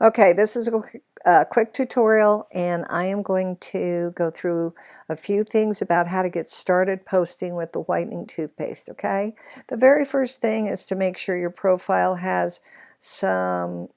Okay, this is a quick tutorial, and I am going to go through a few things about how to get started posting with the whitening toothpaste, okay? The very first thing is to make sure your profile has a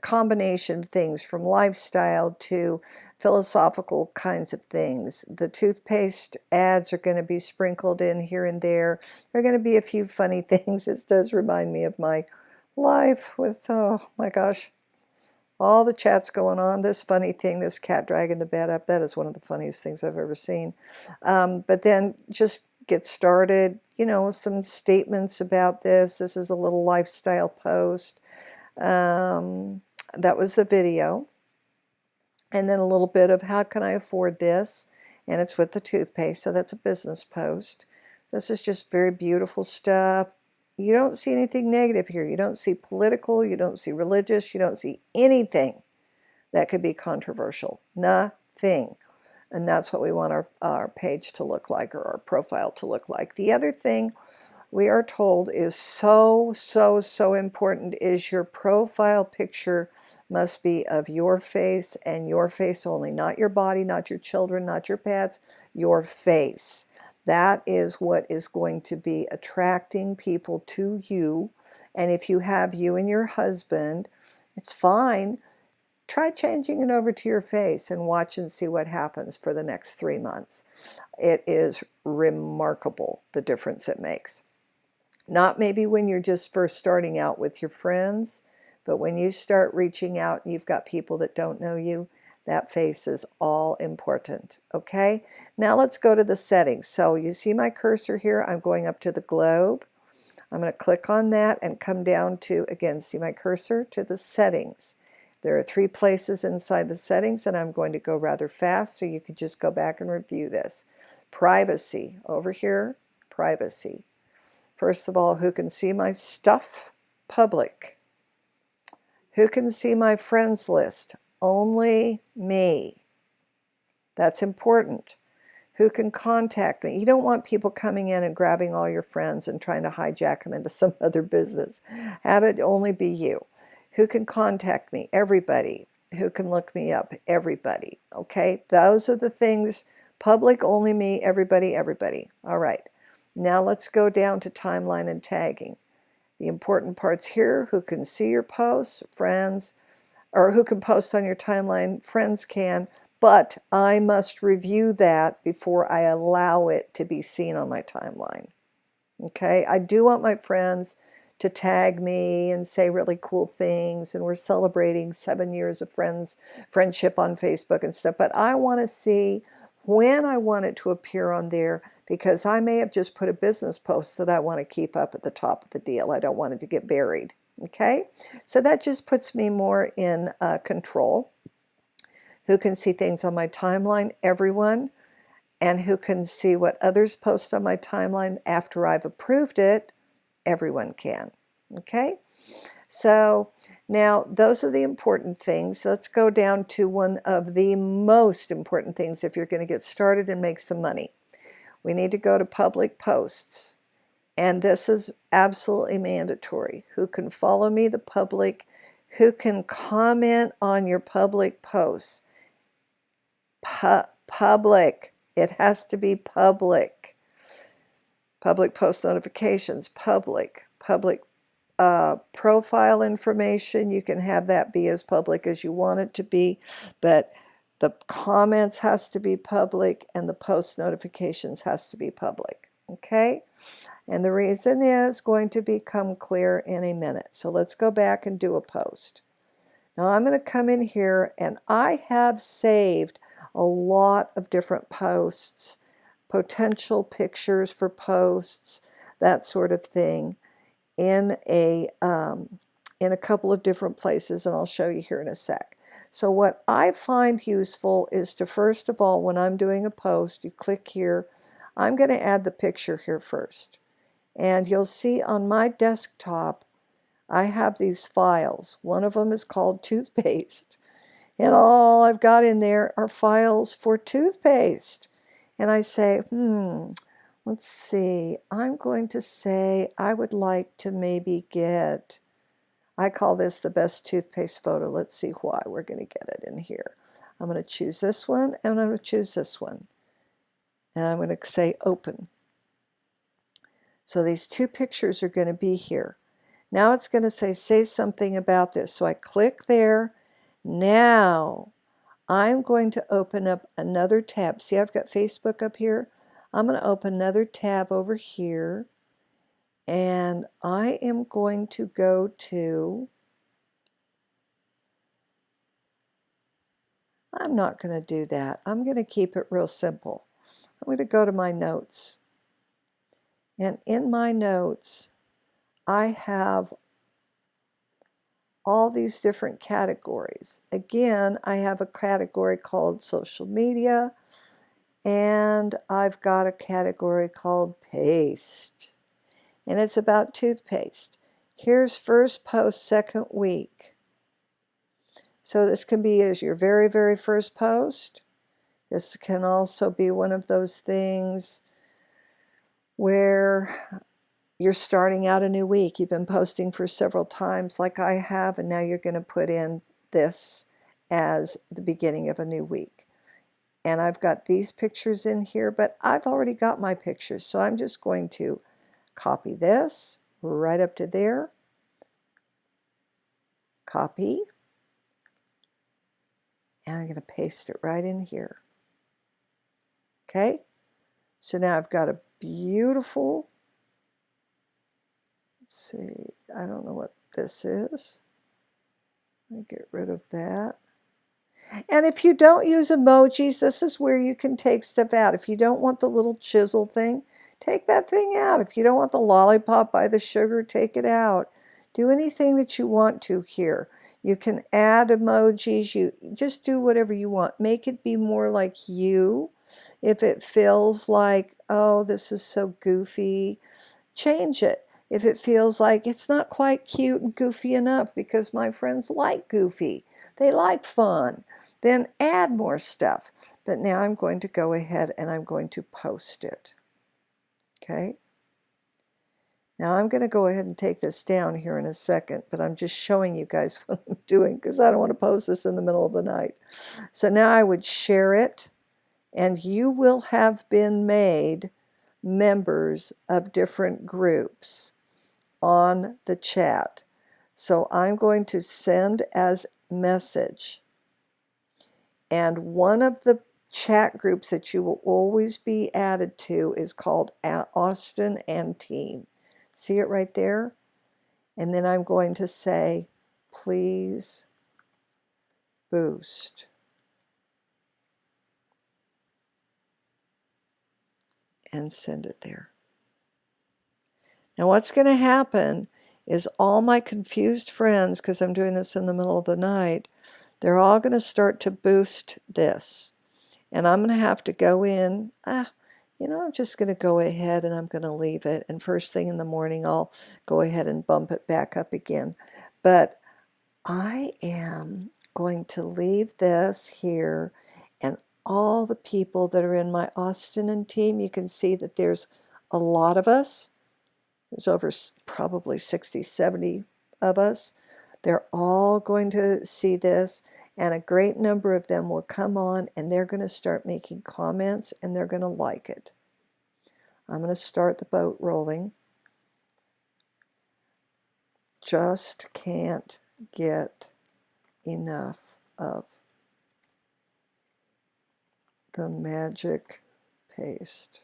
combination of things from lifestyle to philosophical kinds of things. The toothpaste ads are going to be sprinkled in here and there. There are going to be a few funny things. This does remind me of my life with, oh my gosh, all the chats going on. This funny thing, this cat dragging the bed up, that is one of the funniest things I've ever seen. But then just get started, some statements about this. This is a little lifestyle post. Um, that was the video. And then a little bit of how can I afford this? And it's with the toothpaste, so that's a business post. This is just very beautiful stuff. You don't see anything negative here. You don't see political, you don't see religious, you don't see anything that could be controversial. Nothing. And that's what we want our page to look like, or our profile to look like. The other thing we are told is so, so, so important is your profile picture must be of your face and your face only, not your body, not your children, not your pets, your face. That is what is going to be attracting people to you. And if you have you and your husband, it's fine. Try changing it over to your face and watch and see what happens for the next 3 months. It is remarkable the difference it makes. Not maybe when you're just first starting out with your friends, but when you start reaching out and you've got people that don't know you, that face is all important, okay? Now let's go to the settings. So you see my cursor here, I'm going up to the globe. I'm going to click on that and come down to, again, see my cursor, to the settings. There are 3 places inside the settings, and I'm going to go rather fast so you can just go back and review this. Privacy, over here, privacy. First of all, who can see my stuff? Public. Who can see my friends list? Only me. That's important. Who can contact me? You don't want people coming in and grabbing all your friends and trying to hijack them into some other business. Have it only be you. Who can contact me? Everybody. Who can look me up? Everybody. Okay? Those are the things. Public, only me, everybody, everybody. All right. Now let's go down to timeline and tagging. The important parts here: who can see your posts? Friends. Or who can post on your timeline? Friends can, but I must review that before I allow it to be seen on my timeline. Okay, I do want my friends to tag me and say really cool things, and we're celebrating 7 years of friendship on Facebook and stuff, but I want to see when I want it to appear on there, because I may have just put a business post that I want to keep up at the top of the deal. I don't want it to get buried. Okay, so that just puts me more in control. Who can see things on my timeline? Everyone. And who can see what others post on my timeline after I've approved it? Everyone can. Okay, so now those are the important things. Let's go down to one of the most important things if you're going to get started and make some money. We need to go to public posts. And this is absolutely mandatory. Who can follow me? The public. Who can comment on your public posts? Public. It has to be public. Public post notifications, public. Public profile information, you can have that be as public as you want it to be, but the comments has to be public and the post notifications has to be public. Okay? And the reason is going to become clear in a minute. So let's go back and do a post. Now I'm going to come in here, and I have saved a lot of different posts, potential pictures for posts, that sort of thing, in a couple of different places, and I'll show you here in a sec. So what I find useful is to, first of all, when I'm doing a post, you click here. I'm going to add the picture here first. And you'll see on my desktop, I have these files. One of them is called toothpaste. And all I've got in there are files for toothpaste. And I say, let's see, I'm going to say I would like to maybe get I call this the best toothpaste photo. Let's see why. We're going to get it in here. I'm going to choose this one, and I'm going to choose this one. And I'm going to say open. So these two pictures are going to be here. Now it's going to say something about this. So I click there. Now I'm going to open up another tab. See, I've got Facebook up here. I'm going to open another tab over here. And I am going to go to, I'm not going to do that. I'm going to keep it real simple. I'm going to go to my notes. And in my notes, I have all these different categories. Again, I have a category called social media, and I've got a category called paste. And it's about toothpaste. Here's first post, second week. So this can be as your very, very first post. This can also be one of those things where you're starting out a new week. You've been posting for several times like I have, and now you're going to put in this as the beginning of a new week. And I've got these pictures in here, but I've already got my pictures, so I'm just going to copy this right up to there, copy, and I'm going to paste it right in here. Okay, so now I've got a beautiful, let's see, I don't know what this is. Let me get rid of that. And if you don't use emojis, this is where you can take stuff out. If you don't want the little chisel thing, take that thing out. If you don't want the lollipop by the sugar, take it out. Do anything that you want to here. You can add emojis. You just do whatever you want. Make it be more like you. If it feels like, oh, this is so goofy, change it. If it feels like it's not quite cute and goofy enough, because my friends like goofy, they like fun, then add more stuff. But now I'm going to go ahead and I'm going to post it. Okay? Now I'm going to go ahead and take this down here in a second, but I'm just showing you guys what I'm doing because I don't want to post this in the middle of the night. So now I would share it, and you will have been made members of different groups on the chat. So I'm going to send as message. And one of the chat groups that you will always be added to is called Austin and Team. See it right there? And then I'm going to say, please boost. And send it there. Now what's going to happen is all my confused friends, because I'm doing this in the middle of the night, they're all going to start to boost this. And I'm going to have to go in, I'm just going to go ahead and I'm going to leave it. And first thing in the morning, I'll go ahead and bump it back up again. But I am going to leave this here, and all the people that are in my Austin and Team, you can see that there's a lot of us. There's over probably 60, 70 of us. They're all going to see this, and a great number of them will come on and they're going to start making comments and they're going to like it. I'm going to start the boat rolling. Just can't get enough of the magic paste.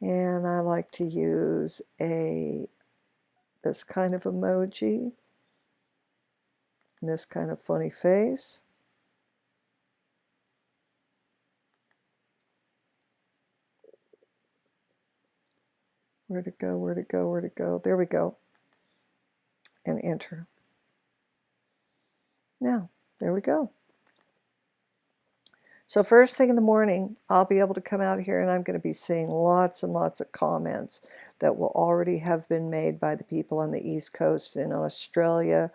And I like to use this kind of emoji, and this kind of funny face. Where to go, where to go, where to go? There we go. And enter. Now, there we go. So first thing in the morning, I'll be able to come out here and I'm going to be seeing lots and lots of comments that will already have been made by the people on the East Coast, in Australia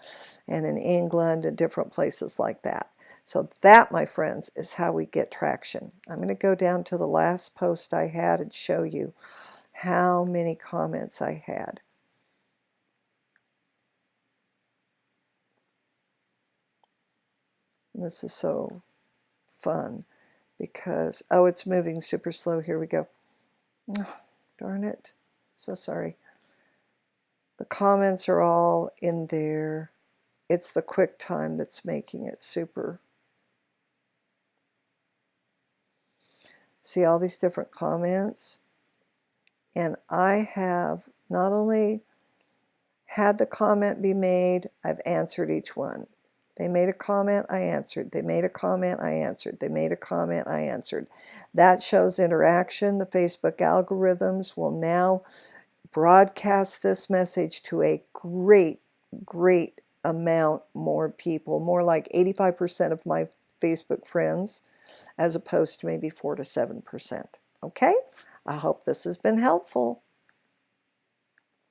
and in England and different places like that. So that, my friends, is how we get traction. I'm going to go down to the last post I had and show you how many comments I had. This is so fun because, oh, it's moving super slow. Here we go. Oh, darn it. So sorry. The comments are all in there. It's the QuickTime that's making it super. See all these different comments? And I have not only had the comment be made, I've answered each one. They made a comment, I answered. They made a comment, I answered. They made a comment, I answered. That shows interaction. The Facebook algorithms will now broadcast this message to a great, great amount more people, more like 85% of my Facebook friends, as opposed to maybe 4 to 7%. Okay? I hope this has been helpful.